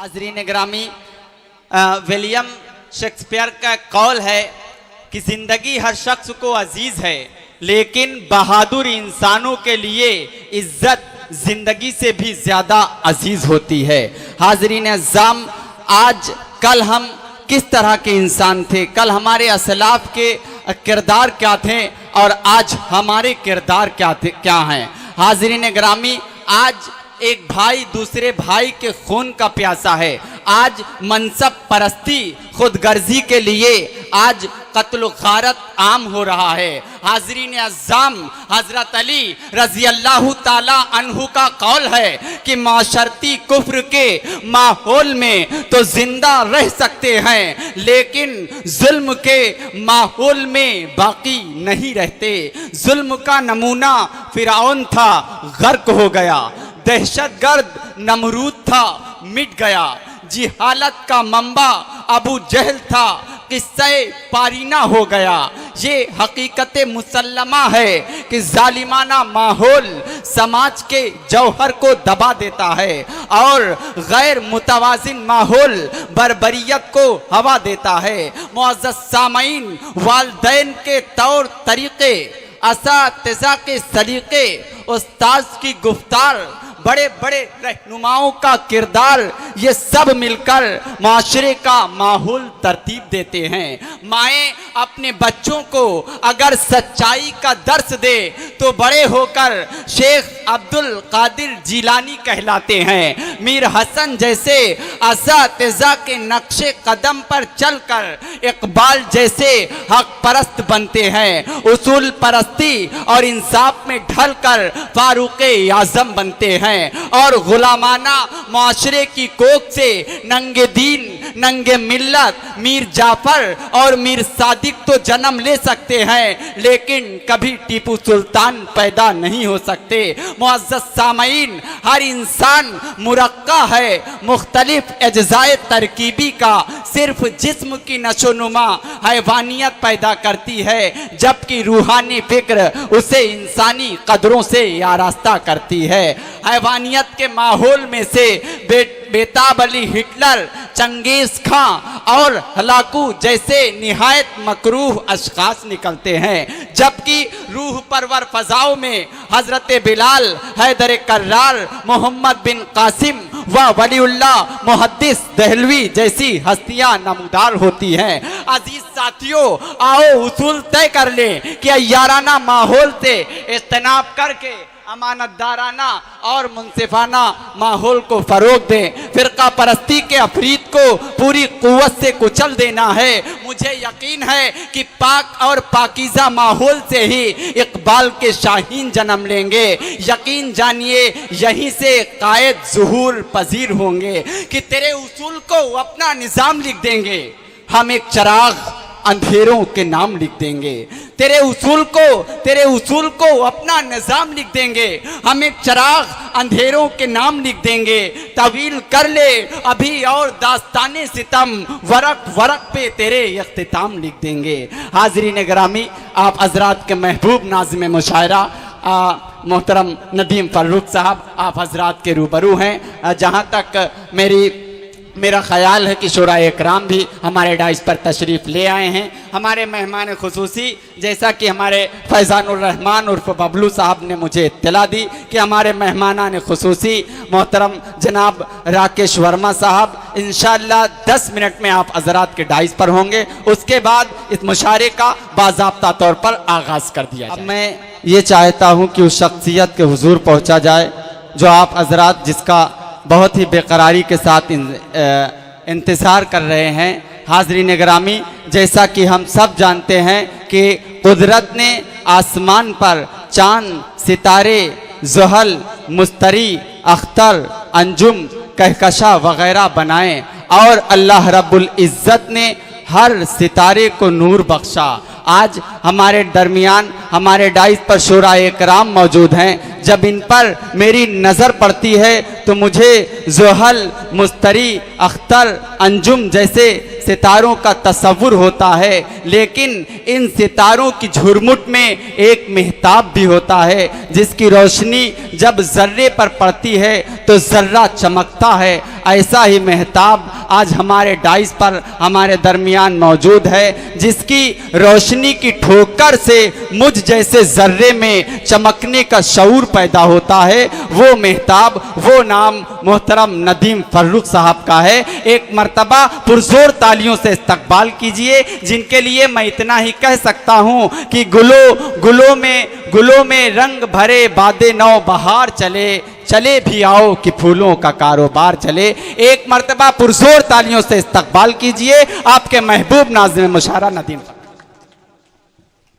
हाज़रीन ग्रामी, William Shakespeare का कौल है कि जिंदगी हर शख्स को अजीज है, लेकिन बहादुर इंसानों के लिए इज्जत जिंदगी से भी ज्यादा अजीज होती है। हाज़रीन अज़्ज़ाम, आज कल हम किस तरह के इंसान थे, कल हमारे असलाफ के किरदार क्या थे और आज हमारे किरदार क्या हैं। हाज़रीन ग्रामी, आज एक भाई दूसरे भाई के खून का प्यासा है। आज मनसब परस्ती खुदगर्जी के लिए आज कत्ल गारत आम हो रहा है। हाज़रीन अज़्ज़ाम, हज़रत अली रज़ी अल्लाह ताला अन्हु का कौल है कि माशरती कुफ्र के माहौल में तो जिंदा रह सकते हैं, लेकिन जुल्म के माहौल में बाकी नहीं रहते। जुल्म का नमूना फिरौन था, गर्क हो गया। दहशतगर्द नमरूद था, मिट गया। जिहालत का मंबा अबू जहल था, किस्से पारीना हो गया। ये हकीकत मुसल्लमा है कि जालिमाना माहौल समाज के जौहर को दबा देता है और गैर मुतवाजिन माहौल बर्बरियत को हवा देता है। मुअज़्ज़ज़ सामईन, वालिदैन के तौर तरीके, असातिज़ा के सलीके, उस्ताद की गुफ्तार, बड़े बड़े रहनुमाओं का किरदार, ये सब मिलकर माशरे का माहौल तरतीब देते हैं। माएँ अपने बच्चों को अगर सच्चाई का दर्स दे तो बड़े होकर शेख अब्दुल कादिर जिलानी कहलाते हैं। मीर हसन जैसे असातिज़ा के नक्शे कदम पर चलकर इकबाल जैसे हक परस्त बनते हैं। उसूल परस्ती और इंसाफ में ढलकर फारूक आज़म बनते हैं और गुलामाना माशरे की कोख से नंगे दीन नंगे मिल्लत मीर जाफर और मीर सादिक तो जन्म ले सकते हैं, लेकिन कभी टीपू सुल्तान पैदा नहीं हो सकते। मुअज़्ज़ज़ सामईन, हर इंसान मुरक्का है मुख्तलिफ अज्जाए तरकीबी का, सिर्फ जिस्म की नशोनुमा हैवानियत पैदा करती है, जबकि रूहानी फिक्र उसे इंसानी कदरों से आरास्ता करती है। हैवानियत के माहौल में से बेताब अली हिटलर, चंगेज खां और हलाकू जैसे निहायत मकरूह अशखास निकलते हैं, जबकि रूह परवर फजाओं में हजरत बिलाल, हैदर कर्रार, मोहम्मद बिन कासिम व वलीउल्लाह मुहद्दिस दहलवी जैसी हस्तियां नमूदार होती हैं। अजीज साथियों, आओ उसूल तय कर लें कि याराना माहौल से इज्तनाब करके अमानतदाराना और मुनसिफाना माहौल को फरोग दें। फिरका परस्ती के अफरीद को पूरी कुव्वत से कुचल देना है। मुझे यकीन है कि पाक और पाकीज़ा माहौल से ही इकबाल के शाहीन जन्म लेंगे। यकीन जानिए यहीं से कायद ज़ुहूर पजीर होंगे कि तेरे उसूल को अपना निज़ाम लिख देंगे। हम एक चिराग अंधेरों के नाम लिख देंगे। तेरे उसूल को अपना निज़ाम लिख देंगे। हम एक चिराग अंधेरों के नाम लिख देंगे। तवील कर ले अभी और दास्ताने सितम, वरक वरक पे तेरे इख्तिताम लिख देंगे। हाज़रीन ग्रामी, आप हजरात के महबूब नाज़िम मुशायरा मोहतरम नदीम फर्रुख साहब, आप हजरात के रूबरू हैं। जहाँ तक मेरा ख्याल है कि शुराए इकराम भी हमारे डाइस पर तशरीफ़ ले आए हैं। हमारे मेहमान खुसूसी, जैसा कि हमारे फैज़ानुर रहमान उर्फ बबलू साहब ने मुझे इत्तला दी कि हमारे मेहमानान खुसूसी मोहतरम जनाब राकेश वर्मा साहब इंशाअल्लाह 10 मिनट में आप हज़रात के डाइस पर होंगे। उसके बाद इस मुशायरे का बाज़ाब्ता तौर पर आगाज़ कर दिया जाए। अब मैं ये चाहता हूँ कि उस शख्सियत के हुजूर पहुँचा जाए जो आप हज़रात जिसका बहुत ही बेकरारी के साथ इंतज़ार कर रहे हैं। हाज़रीन ग्रामी, जैसा कि हम सब जानते हैं कि कुदरत ने आसमान पर चाँद, सितारे, ज़ुहल, मुस्तरी, अख्तर, अंजुम, कहकशा वग़ैरह बनाए और अल्लाह रब्बुल इज़्ज़त ने हर सितारे को नूर बख्शा। आज हमारे दरमियान हमारे डाइस पर शुराए इकराम मौजूद हैं जब इन पर मेरी नज़र पड़ती है तो मुझे ज़ोहल, मुस्तरी, अख्तर, अंजुम जैसे सितारों का तस्वुर होता है। लेकिन इन सितारों की झुरमुट में एक मेहताब भी होता है, जिसकी रोशनी जब जर्रे पर पड़ती है तो जर्रा चमकता है। ऐसा ही मेहताब आज हमारे डाइस पर हमारे दरमियान मौजूद है, जिसकी रोशनी की ठोकर से मुझ जैसे जर्रे में चमकने का शऊर पैदा होता है। वो मेहताब, वो नाम मोहतरम नदीम फर्रुख साहब का है। एक मर्तबा पुरजोर तालियों से इस्तकबाल कीजिए, जिनके लिए मैं इतना ही कह सकता हूँ कि गुलों में रंग भरे बादे नौ बहार चले, चले भी आओ कि फूलों का कारोबार चले। एक मर्तबा पुरजोर तालियों से इस्तकबाल कीजिए आपके महबूब नाज़िम मुशारा नदीम।